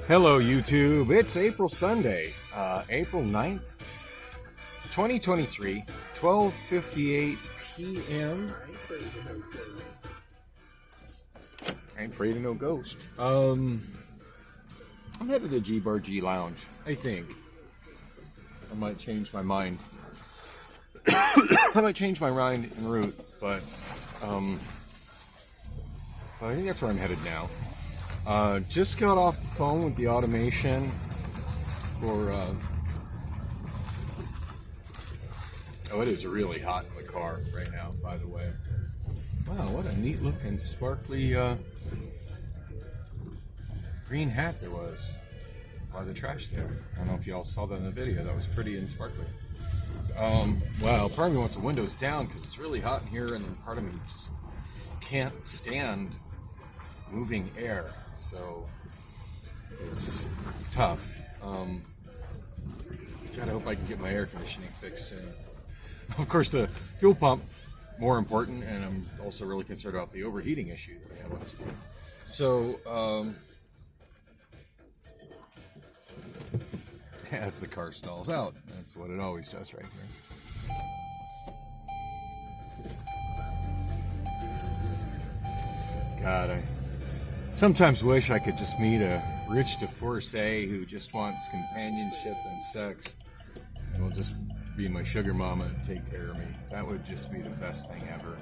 Hello YouTube, it's April Sunday, April 9th, 2023, 12:58 p.m. I ain't afraid of no ghost. I'm headed to G-Bar G Lounge, I think. I might change my mind. I might change my mind en route, but I think that's where I'm headed now. Just got off the phone with the automation for, oh, it is really hot in the car right now, by the way. Wow, what a neat looking sparkly, green hat there was by the trash there. I don't know if y'all saw that in the video. That was pretty and sparkly. Well, part of me wants the windows down because it's really hot in here, and then part of me just can't stand moving air, so it's tough. God, I hope I can get my air conditioning fixed soon. Of course, the fuel pump, more important, and I'm also really concerned about the overheating issue that I had last time. So, as the car stalls out, that's what it always does right here. God, I sometimes wish I could just meet a rich divorcee who just wants companionship and sex and will just be my sugar mama and take care of me. That would just be the best thing ever.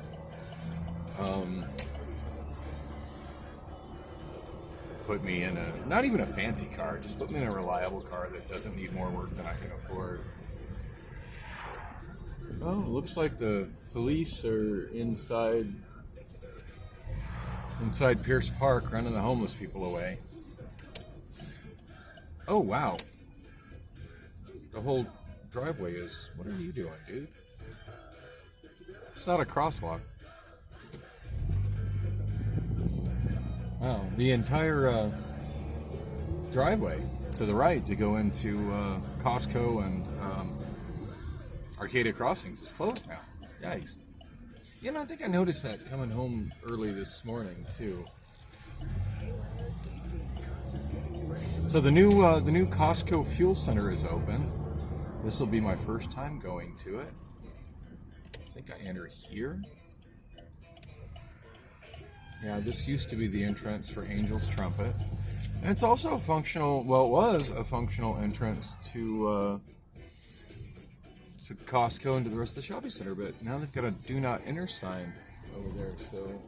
Put me in not even a fancy car, just put me in a reliable car that doesn't need more work than I can afford. Oh, looks like the police are inside Pierce Park running the homeless people away. Oh, wow. The whole driveway is... What are you doing, dude? It's not a crosswalk. Wow. The entire driveway to the right to go into Costco and Arcadia Crossings is closed now. Yikes. You know, I think I noticed that coming home early this morning too. So the new Costco Fuel Center is open. This will be my first time going to it. I think I enter here. Yeah, this used to be the entrance for Angel's Trumpet, and it's also a functional. Well, it was a functional entrance to Costco and to the rest of the shopping center, but now they've got a do not enter sign over there, so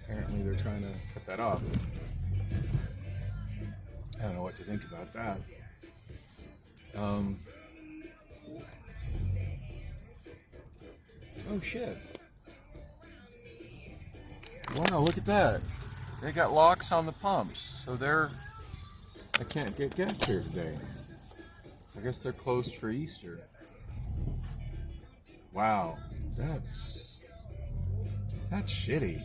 apparently they're trying to cut that off. I don't know what to think about that. Oh shit. Wow, look at that. They got locks on the pumps, so I can't get gas here today. I guess they're closed for Easter. Wow, that's shitty.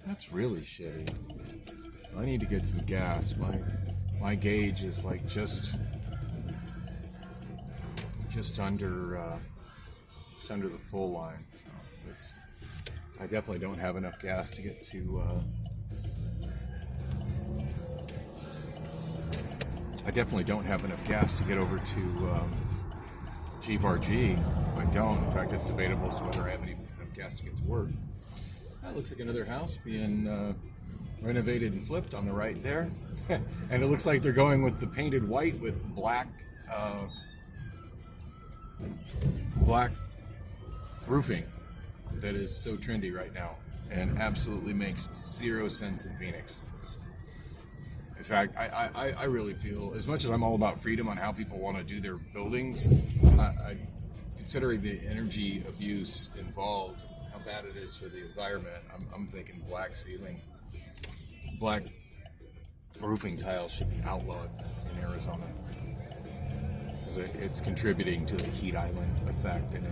That's really shitty. I need to get some gas. My gauge is like just under the full line. So I definitely don't have enough gas to get to. I definitely don't have enough gas to get over to G-Bar G. I don't. In fact, it's debatable as to whether I have enough gas to get to work. That looks like another house being renovated and flipped on the right there. And it looks like they're going with the painted white with black roofing that is so trendy right now and absolutely makes zero sense in Phoenix. In fact, I really feel, as much as I'm all about freedom on how people want to do their buildings, considering the energy abuse involved, how bad it is for the environment, I'm thinking black ceiling, black roofing tiles should be outlawed in Arizona. Because it's contributing to the heat island effect, and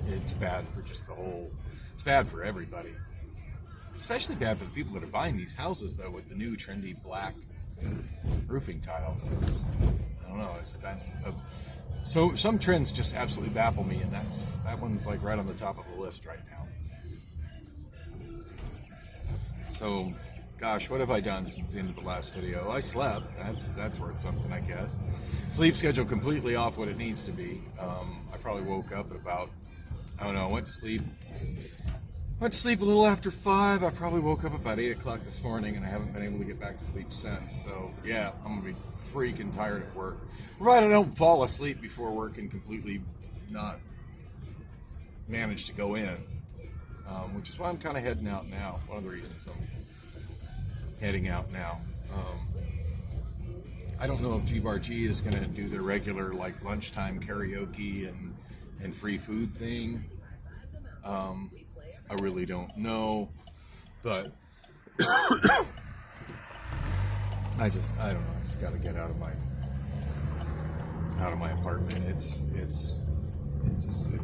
it's bad for just the whole, it's bad for everybody. Especially bad for the people that are buying these houses, though, with the new trendy black roofing tiles. I don't know. So some trends just absolutely baffle me, and that one's like right on the top of the list right now. So Gosh, what have I done since the end of the last video? I slept. That's worth something, I guess. Sleep schedule completely off what it needs to be. I probably woke up at about, I don't know, went to sleep a little after 5. I probably woke up about 8 o'clock this morning, and I haven't been able to get back to sleep since. So, yeah, I'm going to be freaking tired at work. Provided I don't fall asleep before work and completely not manage to go in, which is why I'm kind of heading out now. One of the reasons I'm heading out now. I don't know if G-Bar G is going to do their regular, like, lunchtime karaoke and free food thing. I really don't know, but I don't know. I just got to get out of my apartment. It's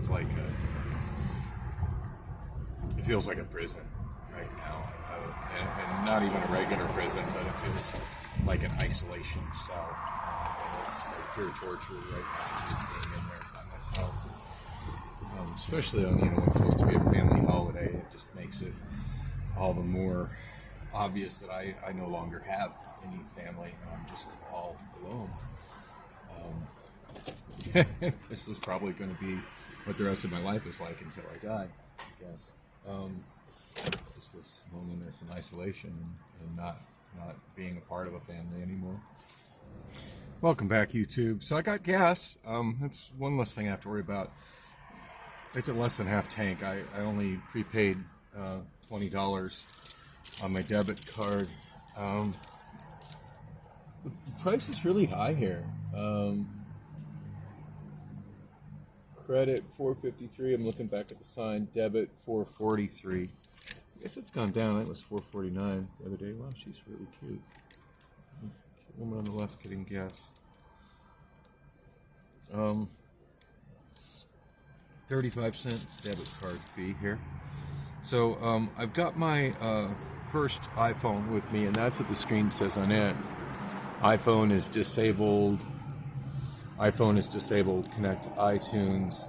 like it feels like a prison right now, and not even a regular prison, but it feels like an isolation cell. It's like pure torture right now, just being in there by myself. Especially on, what's supposed to be a family holiday. It just makes it all the more obvious that I no longer have any family. I'm just all alone. This is probably going to be what the rest of my life is like until I die, I guess. Just this loneliness and isolation and not being a part of a family anymore. Welcome back, YouTube. So I got gas. That's one less thing I have to worry about. It's at less than half tank. I only prepaid $20 on my debit card. The price is really high here. Credit $4.53. I'm looking back at the sign. Debit $4.43. I guess it's gone down. It was $4.49 the other day. Wow, she's really cute. Woman on the left getting gas. 35-cent debit card fee here. So I've got my first iPhone with me, and that's what the screen says on it. iPhone is disabled. iPhone is disabled. Connect to iTunes.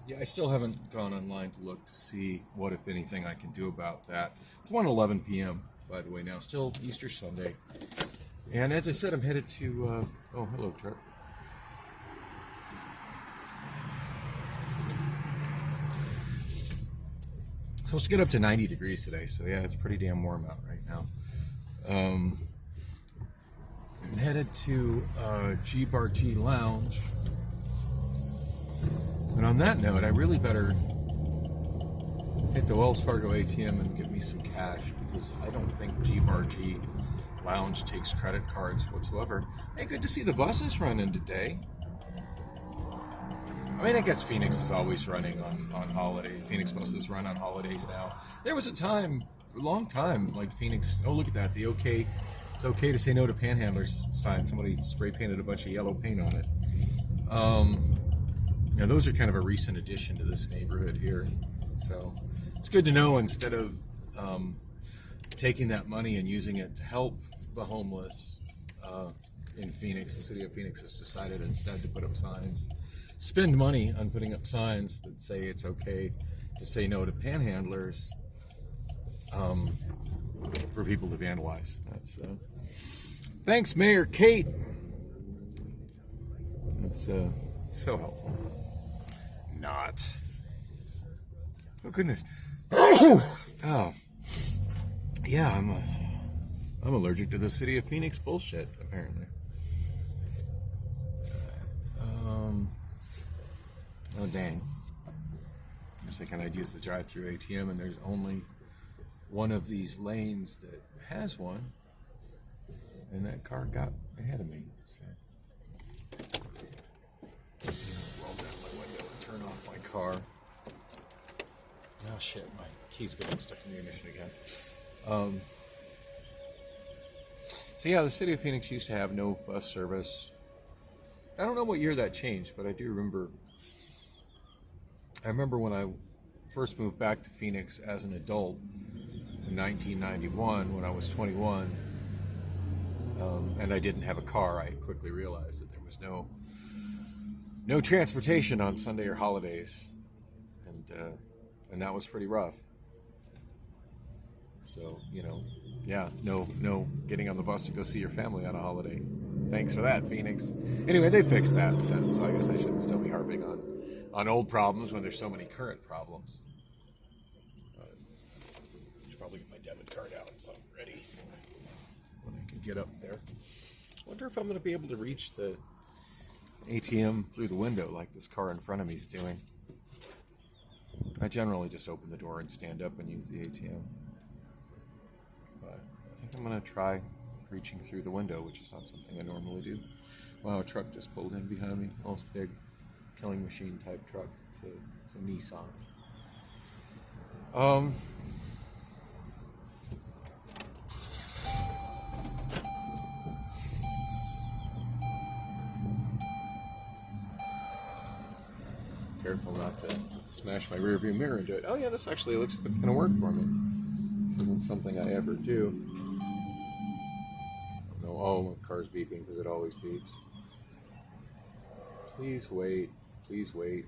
Yeah, I still haven't gone online to look to see what, if anything, I can do about that. It's 1:11 p.m. by the way now. Still Easter Sunday. And as I said, I'm headed to... oh, hello, truck. Supposed to get up to 90 degrees today, so yeah, it's pretty damn warm out right now. I'm headed to G-Bar G Lounge. And on that note, I really better hit the Wells Fargo ATM and get me some cash, because I don't think G-Bar G Lounge takes credit cards whatsoever. Hey, good to see the buses running today. I mean, I guess Phoenix is always running on holiday. Phoenix buses run on holidays now. There was a time, a long time, like Phoenix, oh, look at that, it's okay to say no to panhandlers sign. Somebody spray painted a bunch of yellow paint on it. Those are kind of a recent addition to this neighborhood here. So it's good to know, instead of taking that money and using it to help the homeless in Phoenix, the city of Phoenix has decided instead to put up signs. Spend money on putting up signs that say it's okay to say no to panhandlers for people to vandalize. That's thanks, Mayor Kate. That's so helpful. Not. Oh goodness. Oh, yeah. I'm allergic to the city of Phoenix bullshit, apparently. Oh, dang. I was thinking I'd use the drive-through ATM, and there's only one of these lanes that has one, and that car got ahead of me. So roll down my window and turn off my car. Oh, shit, my key's getting stuck in the ignition again. So yeah, the city of Phoenix used to have no bus service. I don't know what year that changed, but I do remember. I remember when I first moved back to Phoenix as an adult in 1991, when I was 21, and I didn't have a car. I quickly realized that there was no transportation on Sunday or holidays, and that was pretty rough. So, yeah, no getting on the bus to go see your family on a holiday. Thanks for that, Phoenix. Anyway, they fixed that since, so I guess I shouldn't still be harping on old problems when there's so many current problems. I should probably get my debit card out so I'm ready when I can get up there. I wonder if I'm going to be able to reach the ATM through the window like this car in front of me is doing. I generally just open the door and stand up and use the ATM. But I think I'm going to try reaching through the window, which is not something I normally do. Wow, a truck just pulled in behind me. Oh, it's a big killing machine type truck. It's a Nissan. Careful not to smash my rearview mirror into it. Oh yeah, this actually looks like it's going to work for me. This isn't something I ever do. No, oh, my car's beeping because it always beeps. Please wait,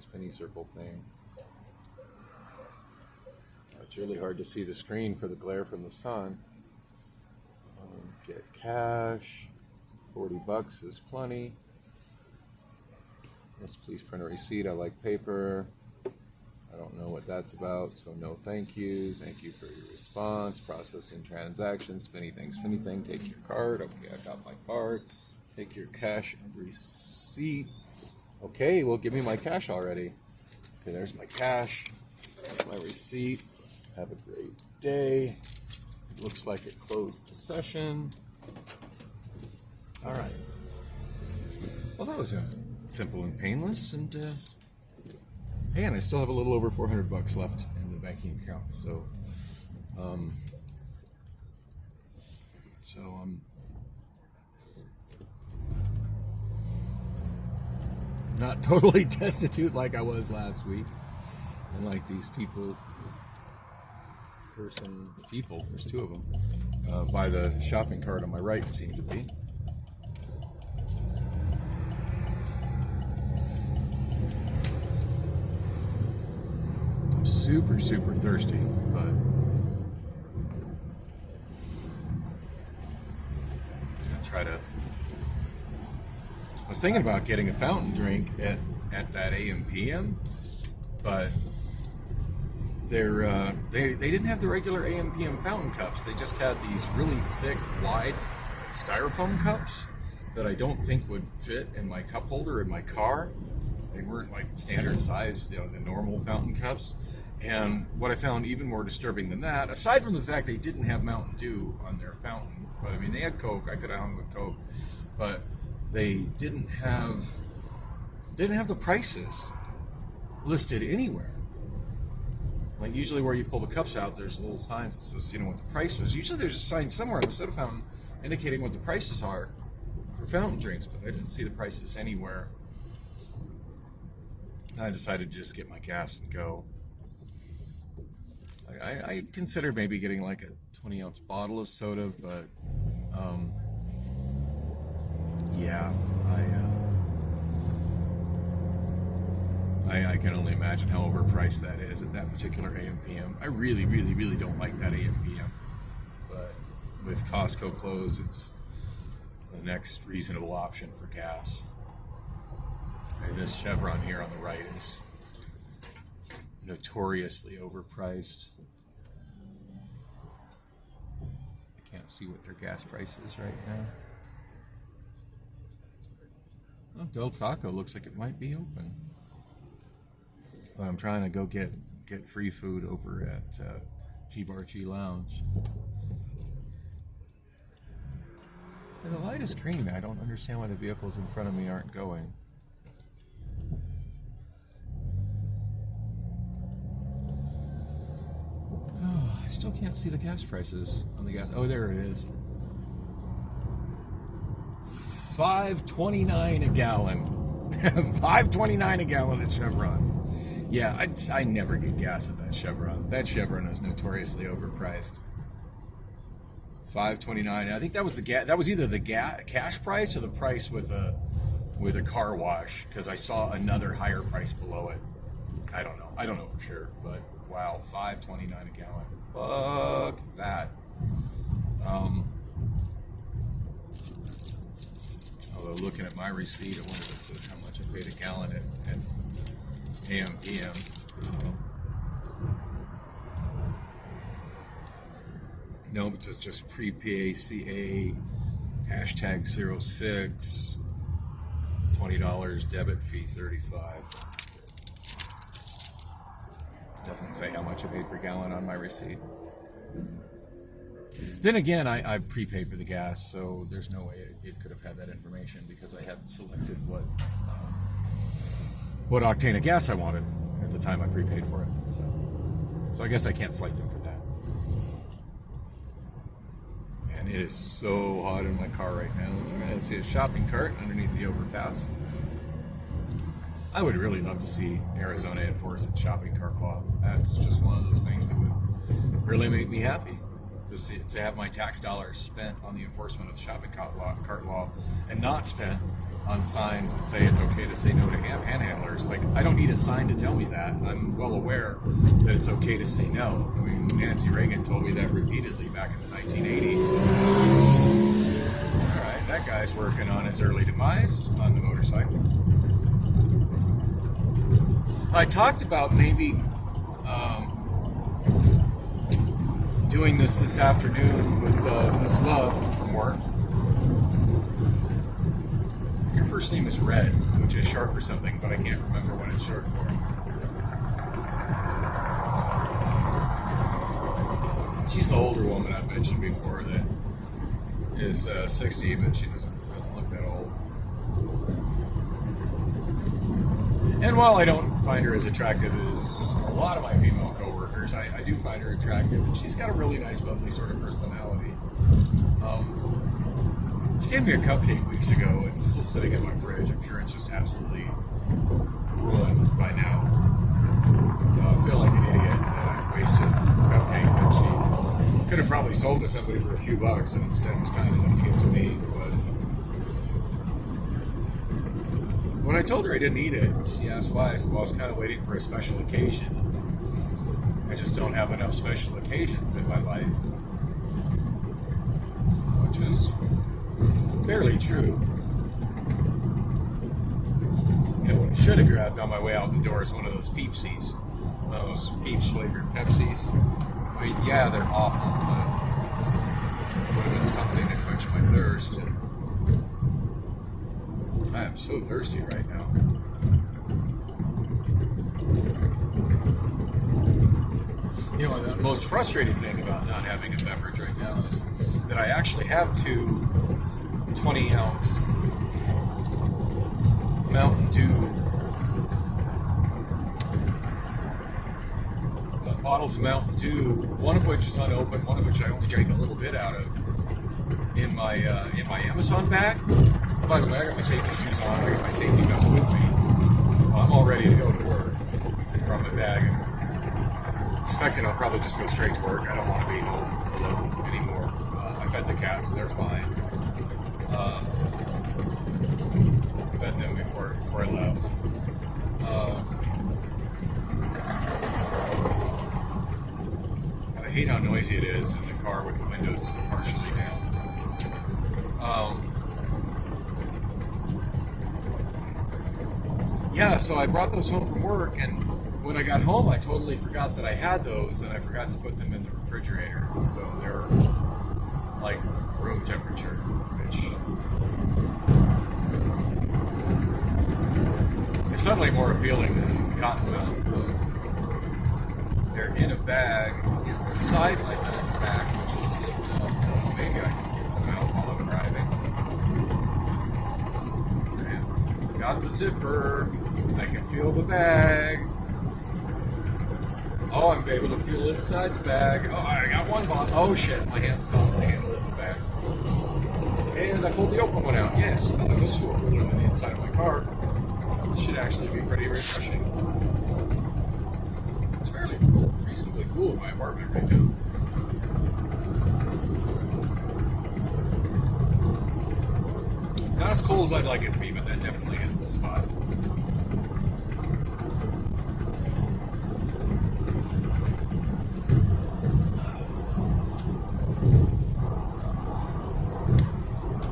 spinny circle thing. It's really hard to see the screen for the glare from the sun. Get cash, $40 is plenty. Yes, please print a receipt. I like paper. I don't know what that's about, so no thank you. Thank you for your response. Processing transactions. Spinny thing. Take your card. Okay, I got my card. Take your cash and receipt. Okay, well, give me my cash already. Okay, there's my cash. There's my receipt. Have a great day. It looks like it closed the session. All right. Well, that was simple and painless, and I still have a little over $400 left in the banking account, so I'm not totally destitute like I was last week, and like these people, there's two of them, by the shopping cart on my right seem to be. Super thirsty, but I'll try to. I was thinking about getting a fountain drink at that AM/PM, but they didn't have the regular AM/PM fountain cups. They just had these really thick, wide styrofoam cups that I don't think would fit in my cup holder in my car. They weren't like standard size, the normal fountain cups. And what I found even more disturbing than that, aside from the fact they didn't have Mountain Dew on their fountain, but I mean, they had Coke. I could have hung with Coke, but they didn't have the prices listed anywhere. Like usually where you pull the cups out, there's little signs that says, what the price is. Usually there's a sign somewhere on the soda fountain indicating what the prices are for fountain drinks, but I didn't see the prices anywhere. I decided to just get my gas and go. I considered maybe getting like a 20-ounce bottle of soda, but yeah, I can only imagine how overpriced that is at that particular AM/PM. I really don't like that AM/PM, but with Costco closed, it's the next reasonable option for gas. And this Chevron here on the right is notoriously overpriced. I can't see what their gas price is right now. Oh, Del Taco looks like it might be open. But I'm trying to go get free food over at G-Bar G Lounge. And the light is green. I don't understand why the vehicles in front of me aren't going. I still can't see the gas prices on the gas. Oh, there it is. $5.29 a gallon. $5.29 a gallon at Chevron. Yeah, I never get gas at that Chevron. That Chevron is notoriously overpriced. $5.29. I think that was that was either the cash price or the price with a car wash, because I saw another higher price below it. I don't know for sure, but wow, $5.29 a gallon. Fuck that. my receipt. I wonder if it says how much I paid a gallon at AM PM. Nope, it says just pre-PACA hashtag 06, $20 debit fee 35. Doesn't say how much I paid per gallon on my receipt. Then again, I prepaid for the gas, so there's no way it could have had that information because I hadn't selected what octane of gas I wanted at the time I prepaid for it. So I guess I can't slight them for that. And it is so hot in my car right now. I see a shopping cart underneath the overpass. I would really love to see Arizona enforce its shopping cart law. That's just one of those things that would really make me happy. To have my tax dollars spent on the enforcement of the shopping cart law and not spent on signs that say it's okay to say no to panhandlers. Like, I don't need a sign to tell me that. I'm well aware that it's okay to say no. I mean, Nancy Reagan told me that repeatedly back in the 1980s. All right, that guy's working on his early demise on the motorcycle. I talked about maybe doing this afternoon with Miss Love from work. Your first name is Red, which is short for something, but I can't remember what it's short for. She's the older woman I've mentioned before that is 60, but she doesn't look that old. And while I don't find her as attractive as a lot of my female coworkers, I do find her attractive, and she's got a really nice, bubbly sort of personality. She gave me a cupcake weeks ago. It's still sitting in my fridge. I'm sure it's just absolutely ruined by now. So I feel like an idiot that I wasted a cupcake that she could have probably sold to somebody for a few bucks, and instead was kind enough to give to me. But when I told her I didn't eat it, she asked why. I said, well, I was kind of waiting for a special occasion. I just don't have enough special occasions in my life. Which is fairly true. You know, what I should have grabbed on my way out the door is one of those Peepsies. One of those Peeps flavored Pepsis. I mean, yeah, they're awful, but it would have been something to quench my thirst. And I am so thirsty right now. You know, the most frustrating thing about not having a beverage right now is that I actually have two 20-ounce Mountain Dew bottles of Mountain Dew, one of which is unopened, one of which I only drank a little bit out of, in my Amazon bag. By the way, I got my safety shoes on, I got my safety vest with me. I'm all ready to go to work. From my bag. I'm expecting I'll probably just go straight to work. I don't want to be home alone anymore. I fed the cats, they're fine. I fed them before I left. I hate how noisy it is in the car with the windows partially down. Yeah, so I brought those home from work, and when I got home, I totally forgot that I had those, and I forgot to put them in the refrigerator. So they're like room temperature, which is suddenly more appealing than Cottonmouth. They're in a bag inside my backpack, which is zipped up. Maybe I can pull them out while I'm driving. Got the zipper. I can feel the bag. Oh, I'm able to feel it inside the bag. Oh, I got one bottle. Oh shit, my hand's caught the handle of the bag. And I pulled the open one out. Yes, oh, this is cooler than the inside of my car. It should actually be pretty refreshing. It's fairly reasonably cool in my apartment right now. Not as cool as I'd like it to be, but that definitely hits the spot.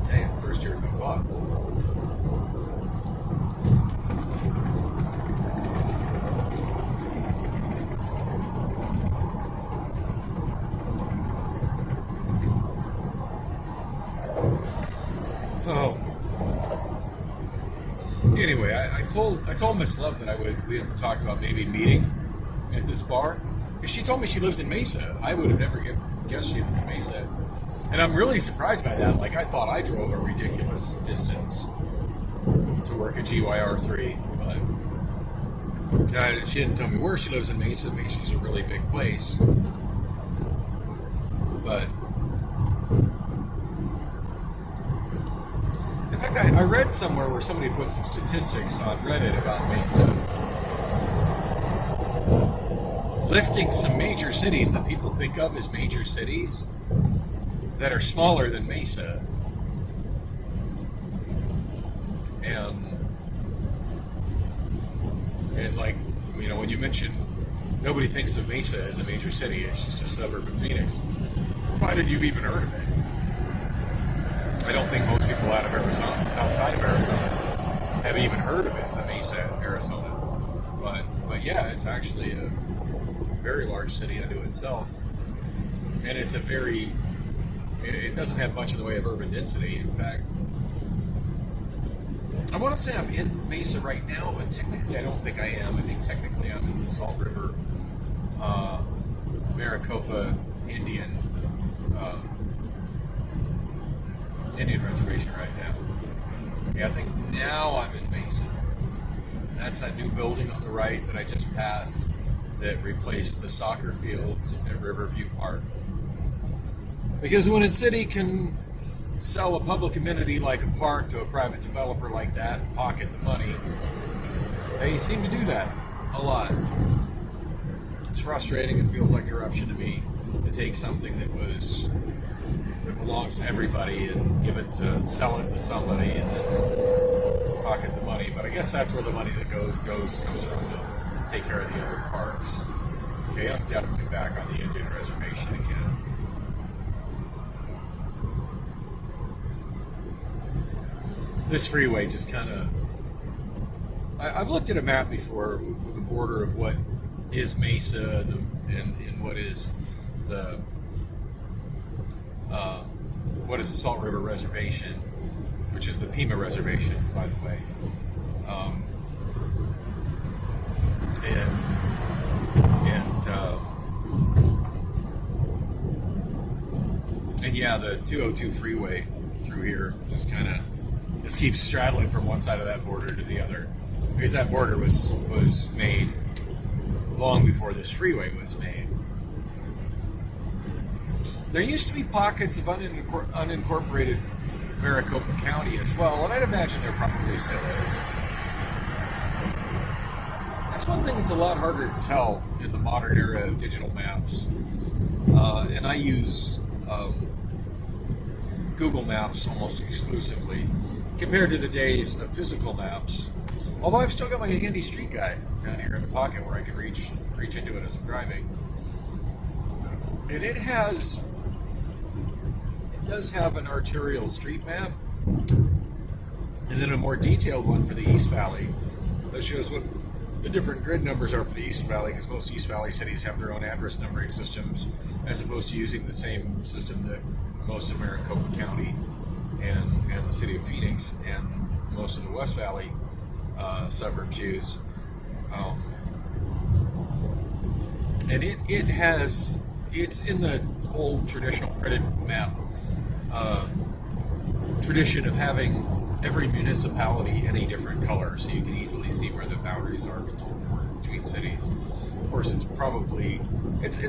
Damn, first year of the thought. I told Miss Love that we had talked about maybe meeting at this bar, because she told me she lives in Mesa. I would have never guessed she lived in Mesa, and I'm really surprised by that. Like, I thought I drove a ridiculous distance to work at GYR3, but she didn't tell me where she lives in Mesa. Mesa's a really big place, but in fact, I read somewhere where somebody put some statistics on Reddit about Mesa, listing some major cities that people think of as major cities that are smaller than Mesa. And like, when you mention nobody thinks of Mesa as a major city, it's just a suburb of Phoenix, provided you've even heard of it. I don't think most people outside of Arizona, have even heard of it, the Mesa, Arizona. But yeah, it's actually a very large city unto itself, and it doesn't have much in the way of urban density. In fact, I want to say I'm in Mesa right now, but technically I don't think I am. I think technically I'm in the Salt River, Maricopa Indian Reservation right now. Yeah, I think now I'm in Mesa. That's that new building on the right that I just passed that replaced the soccer fields at Riverview Park. Because when a city can sell a public amenity like a park to a private developer like that and pocket the money, they seem to do that a lot. It's frustrating and feels like corruption to me to take something that belongs to everybody and sell it to somebody and then pocket the money. But I guess that's where the money that comes from to take care of the other parks. Okay, I'm definitely back on the Indian Reservation again. This freeway just kind of... I've looked at a map before with a border of what is Mesa and what is the Salt River Reservation, which is the Pima Reservation, by the way. And yeah, the 202 freeway through here just keeps straddling from one side of that border to the other, because that border was made long before this freeway was made. There used to be pockets of unincorporated Maricopa County as well, and I'd imagine there probably still is. That's one thing that's a lot harder to tell in the modern era of digital maps. And I use Google Maps almost exclusively compared to the days of physical maps. Although I've still got my handy street guide down here in the pocket where I can reach into it as I'm driving. And it does have an arterial street map, and then a more detailed one for the East Valley that shows what the different grid numbers are for the East Valley, because most East Valley cities have their own address numbering systems, as opposed to using the same system that most of Maricopa County and the city of Phoenix and most of the West Valley suburbs use. And it's in the old traditional printed map tradition of having every municipality in a different color, so you can easily see where the boundaries are between cities. Of course, it's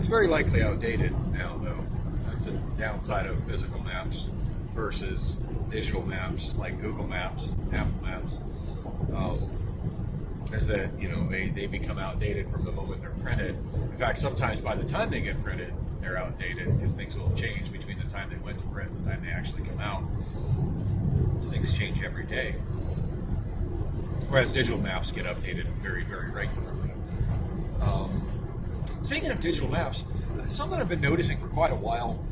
very likely outdated now, though. That's a downside of physical maps versus digital maps like Google Maps, Apple Maps. Is that they become outdated from the moment they're printed. In fact, sometimes by the time they get printed, they're outdated, because things will have changed between the time they went to print and the time they actually come out. Things change every day. Whereas digital maps get updated very, very regularly. Speaking of digital maps, something I've been noticing for quite a while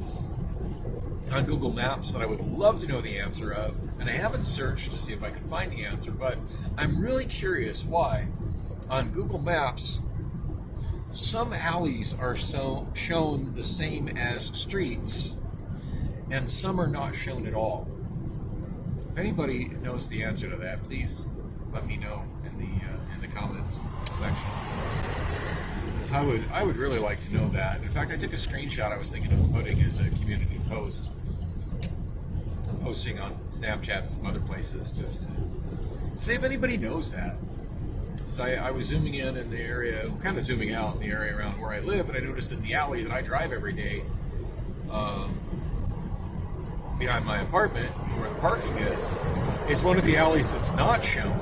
on Google Maps that I would love to know the answer of, and I haven't searched to see if I can find the answer, but I'm really curious why on Google Maps some alleys are shown the same as streets and some are not shown at all. If anybody knows the answer to that, please let me know in comments section. Because I would really like to know that. In fact, I took a screenshot I was thinking of putting as a community post, posting on Snapchat and some other places, just to see if anybody knows that. So I was zooming in the area, kind of zooming out in the area around where I live, and I noticed that the alley that I drive every day, behind my apartment, where the parking is one of the alleys that's not shown.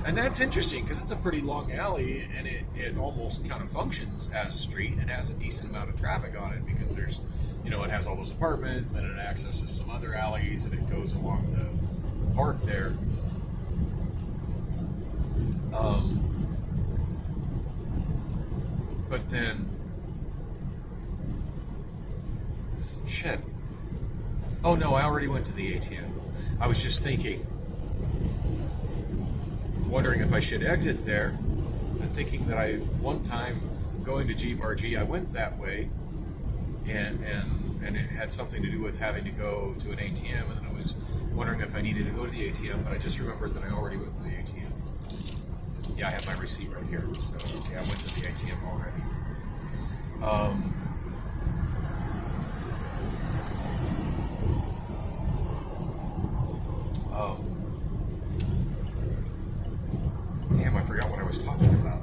And that's interesting because it's a pretty long alley, and it almost kind of functions as a street and has a decent amount of traffic on it because there's, it has all those apartments and it accesses some other alleys and it goes along the park there. But then, shit. Oh no, I already went to the ATM. I was just wondering if I should exit there, and thinking that one time going to Jeep RG, I went that way, and it had something to do with having to go to an ATM, and I was wondering if I needed to go to the ATM, but I just remembered that I already went to the ATM. Yeah, I have my receipt right here, so okay, I went to the ATM already. Damn, I forgot what I was talking about.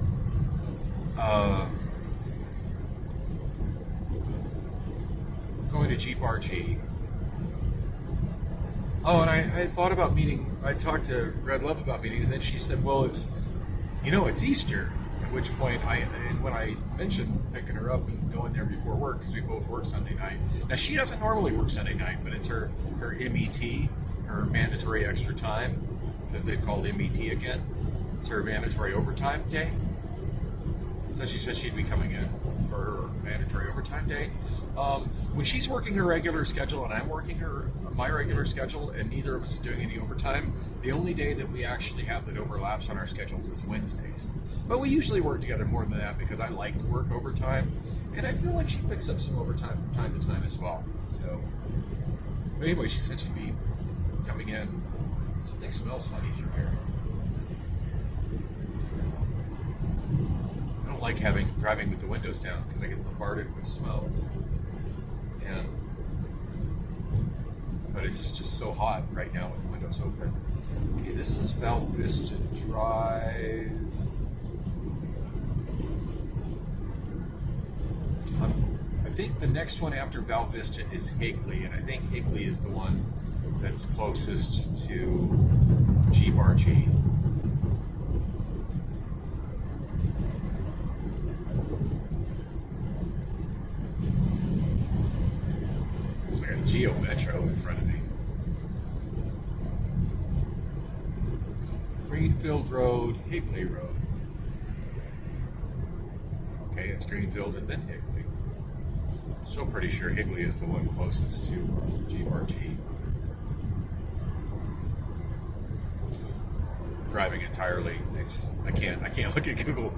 Going to Jeep RG. Oh, and I thought about meeting, I talked to Red Love about meeting, and then she said, well, it's Easter. At which point, when I mentioned picking her up and going there before work, because we both work Sunday night. Now, she doesn't normally work Sunday night, but it's her MET, her mandatory extra time, because they've called MET again. It's her mandatory overtime day. So she said she'd be coming in for her mandatory overtime day. When she's working her regular schedule and I'm working my regular schedule, and neither of us is doing any overtime, the only day that we actually have that overlaps on our schedules is Wednesdays. But we usually work together more than that because I like to work overtime, and I feel like she picks up some overtime from time to time as well. So, but anyway, she said she'd be coming in. Something smells funny through here. I don't like driving with the windows down because I get bombarded with smells. But it's just so hot right now with the windows open. Okay, this is Val Vista Drive. I think the next one after Val Vista is Higley, and I think Higley is the one that's closest to Jeep RG. There's like a Geo Metro in front of me. Greenfield Road, Higley Road. Okay, it's Greenfield and then Higley. Still pretty sure Higley is the one closest to Jeep RG. Driving entirely. I can't look at Google.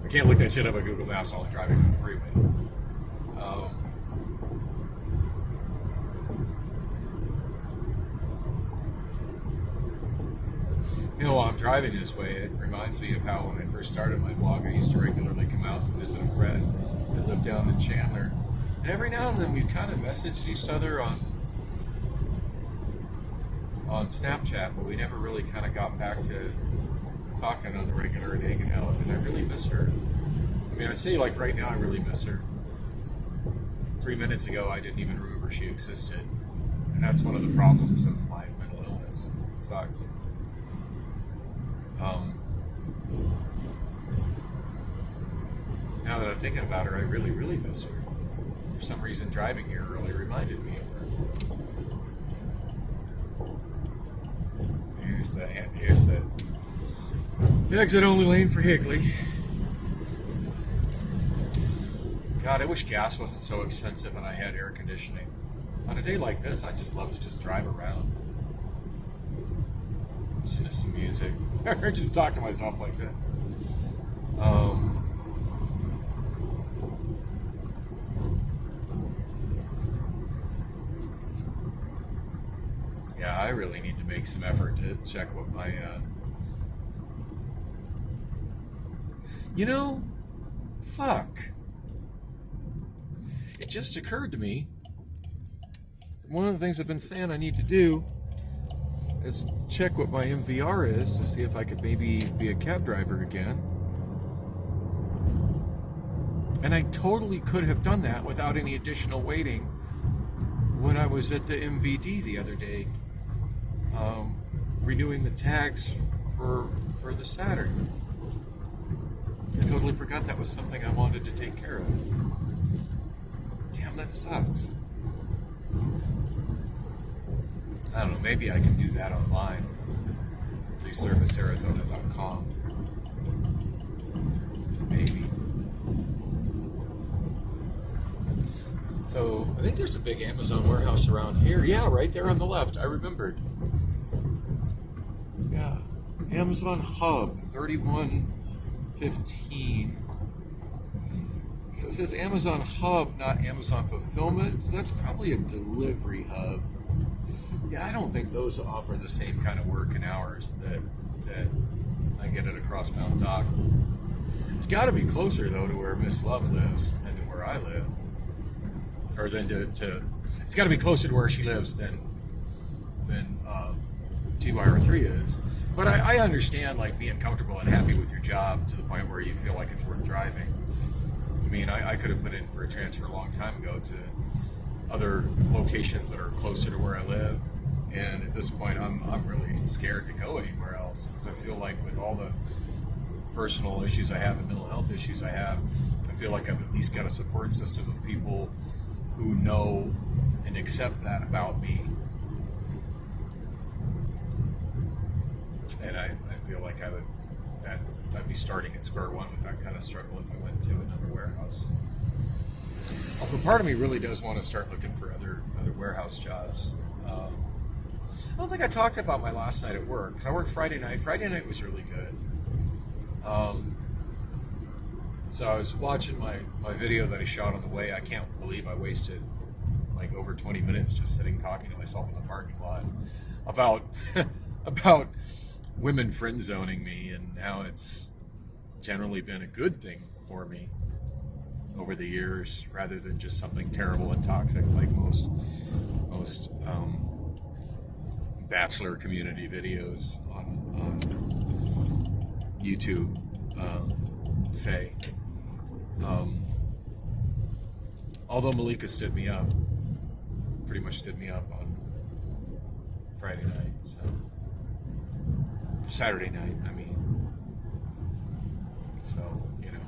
I can't look that shit up at Google Maps while I'm driving on the freeway. While I'm driving this way, it reminds me of how when I first started my vlog, I used to regularly come out to visit a friend that lived down in Chandler. And every now and then we've kind of messaged each other on Snapchat, but we never really kind of got back to talking on the regular and hanging out. And I really miss her. I mean, I say like right now I really miss her. 3 minutes ago I didn't even remember she existed. And that's one of the problems of my mental illness. It sucks. Now that I'm thinking about her, I really, really miss her. For some reason, driving here really reminded me of her. Here's the exit-only lane for Higley. God, I wish gas wasn't so expensive and I had air conditioning. On a day like this, I'd just love to just drive around. Listen to some music. Or just talk to myself like this. Yeah, I really need to make some effort to check what my You know, fuck. It just occurred to me, one of the things I've been saying I need to do is check what my MVR is to see if I could maybe be a cab driver again. And I totally could have done that without any additional waiting when I was at the MVD the other day, renewing the tags for the Saturn. I totally forgot that was something I wanted to take care of. Damn, that sucks. I don't know, maybe I can do that online through servicearizona.com. Maybe. So, I think there's a big Amazon warehouse around here. Yeah, right there on the left. I remembered. Yeah. Amazon Hub, 3115. So it says Amazon Hub, not Amazon Fulfillment. So that's probably a delivery hub. Yeah, I don't think those offer the same kind of work and hours that I get at a Crossbound Dock. It's got to be closer, though, to where Miss Love lives than to where I live. Or than to it's got to be closer to where she lives than TYR3 is. But I understand, like, being comfortable and happy with your job to the point where you feel like it's worth driving. I mean, I could have put in for a transfer a long time ago to other locations that are closer to where I live, and at this point I'm really scared to go anywhere else, because I feel like with all the personal issues I have and mental health issues I have, I feel like I've at least got a support system of people who know and accept that about me. And I feel like I'd be starting at square one with that kind of struggle if I went to another warehouse. Although part of me really does want to start looking for other warehouse jobs. I don't think I talked about my last night at work, because I worked Friday night. Friday night was really good. So I was watching my video that I shot on the way. I can't believe I wasted like over 20 minutes just sitting talking to myself in the parking lot about about women friend zoning me and how it's generally been a good thing for me over the years, rather than just something terrible and toxic like most bachelor community videos on YouTube say. Although Malika pretty much stood me up on Friday night, so Saturday night, I mean. So, you know.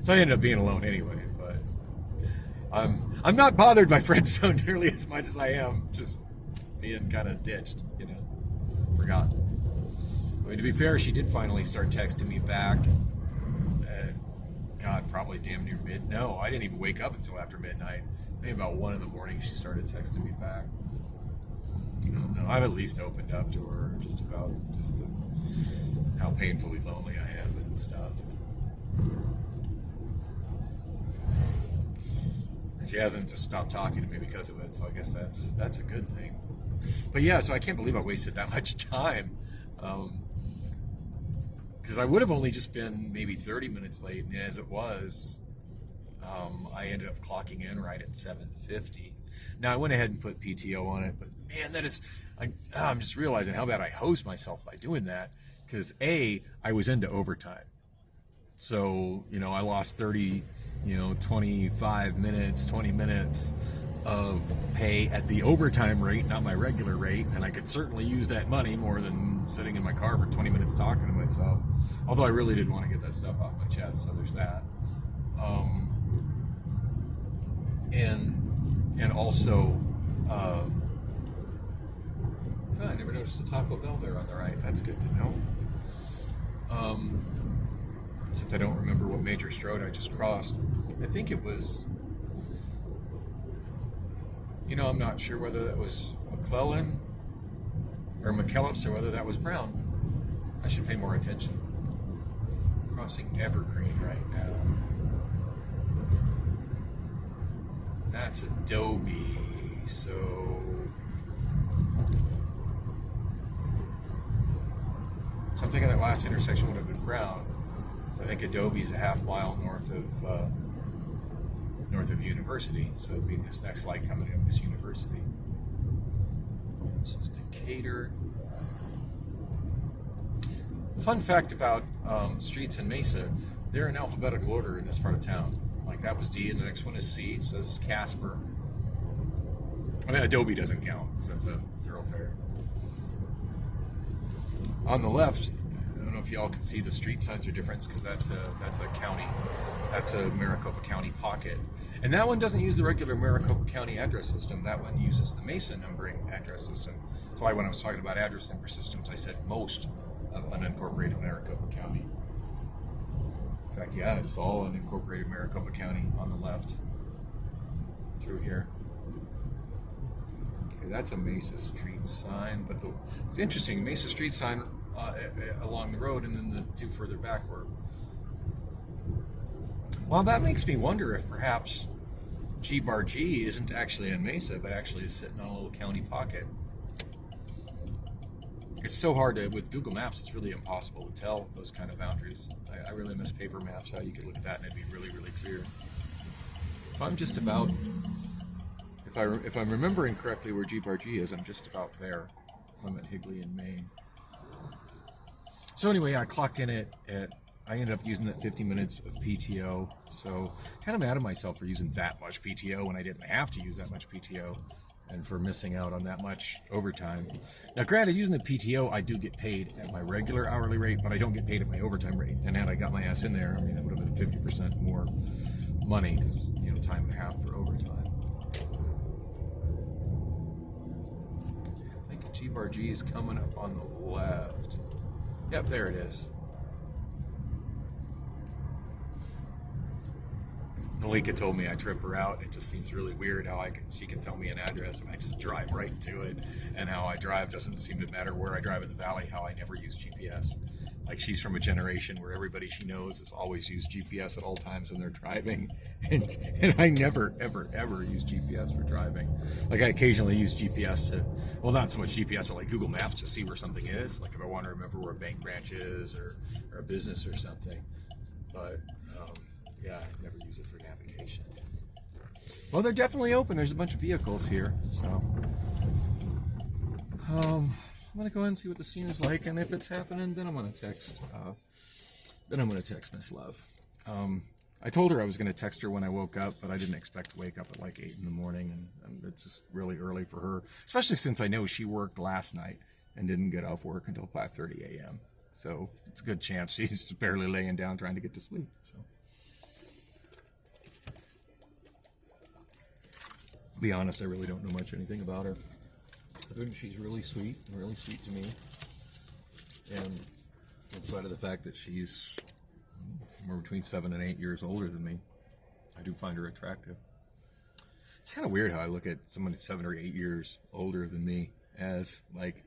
So I ended up being alone anyway, but I'm not bothered by friend zone nearly as much as I am just being kind of ditched, you know. Forgotten. I mean, to be fair, she did finally start texting me back. God, probably damn near No, I didn't even wake up until after midnight. Maybe about 1 in the morning she started texting me back. No, I've at least opened up to her just about how painfully lonely I am and stuff. And she hasn't just stopped talking to me because of it, so I guess that's a good thing. But yeah, so I can't believe I wasted that much time. Because I would have only just been maybe 30 minutes late, and as it was, I ended up clocking in right at 7:50. Now, I went ahead and put PTO on it, but man, I'm just realizing how bad I hosed myself by doing that, because I was into overtime. So, you know, I lost 25 minutes, 20 minutes of pay at the overtime rate, not my regular rate, and I could certainly use that money more than sitting in my car for 20 minutes talking to myself. Although I really did want to get that stuff off my chest, so there's that. And also, I never noticed a Taco Bell there on the right. That's good to know. Except I don't remember what major road I just crossed. I think it was, I'm not sure whether that was McClellan or McKellips or whether that was Brown. I should pay more attention. Crossing Evergreen right now. That's Adobe, so I'm thinking that last intersection would have been Brown. So I think Adobe's a half mile north of University. So it'd be this next light coming in is University. This is Decatur. Fun fact about streets in Mesa, they're in alphabetical order in this part of town. Like that was D, and the next one is C, so this is Casper. I mean, Adobe doesn't count, because that's a thoroughfare. On the left, I don't know if y'all can see the street signs are different, because that's a county. That's a Maricopa County pocket. And that one doesn't use the regular Maricopa County address system. That one uses the Mesa numbering address system. That's why when I was talking about address number systems, I said most of unincorporated Maricopa County. In fact, yeah, it's all unincorporated Maricopa County on the left through here. Okay, that's a Mesa Street sign, but it's interesting, Mesa Street sign along the road, and then the two further backward. Well, that makes me wonder if perhaps G-Bar G isn't actually in Mesa, but actually is sitting on a little county pocket. It's so hard to, with Google Maps, it's really impossible to tell those kind of boundaries. I really miss paper maps, how you could look at that and it'd be really, really clear. If I'm just about, if I'm remembering correctly where G-Bar G is, I'm just about there. So I'm at Higley in Maine. So anyway, I clocked in I ended up using that 50 minutes of PTO, so kind of mad at myself for using that much PTO when I didn't have to use that much PTO, and for missing out on that much overtime. Now granted, using the PTO, I do get paid at my regular hourly rate, but I don't get paid at my overtime rate. And had I got my ass in there, I mean, that would have been 50% more money, because, you know, time and a half for overtime. I think G-Bar G is coming up on the left. Yep, there it is. Malika told me I trip her out. It just seems really weird how she can tell me an address and I just drive right to it. And how I drive doesn't seem to matter where I drive in the valley, how I never use GPS. Like, she's from a generation where everybody she knows has always used GPS at all times when they're driving. And I never, ever, ever use GPS for driving. Like, I occasionally use GPS to, well, not so much GPS, but like Google Maps to see where something is. Like if I want to remember where a bank branch is or a business or something. But, yeah, I never use it for navigation. Well, they're definitely open. There's a bunch of vehicles here, so I'm gonna go ahead and see what the scene is like, and if it's happening, then I'm gonna text. Miss Love. I told her I was gonna text her when I woke up, but I didn't expect to wake up at like 8 in the morning, and it's just really early for her, especially since I know she worked last night and didn't get off work until 5:30 a.m. So it's a good chance she's barely laying down trying to get to sleep. So. To be honest, I really don't know much anything about her. I think she's really sweet to me. And in spite of the fact that she's somewhere between 7 and 8 years older than me, I do find her attractive. It's kind of weird how I look at someone who's 7 or 8 years older than me as, like,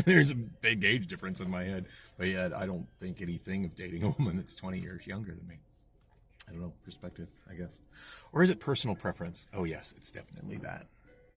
there's a big age difference in my head, but yet I don't think anything of dating a woman that's 20 years younger than me. I don't know, perspective, I guess. Or is it personal preference? Oh yes, it's definitely that.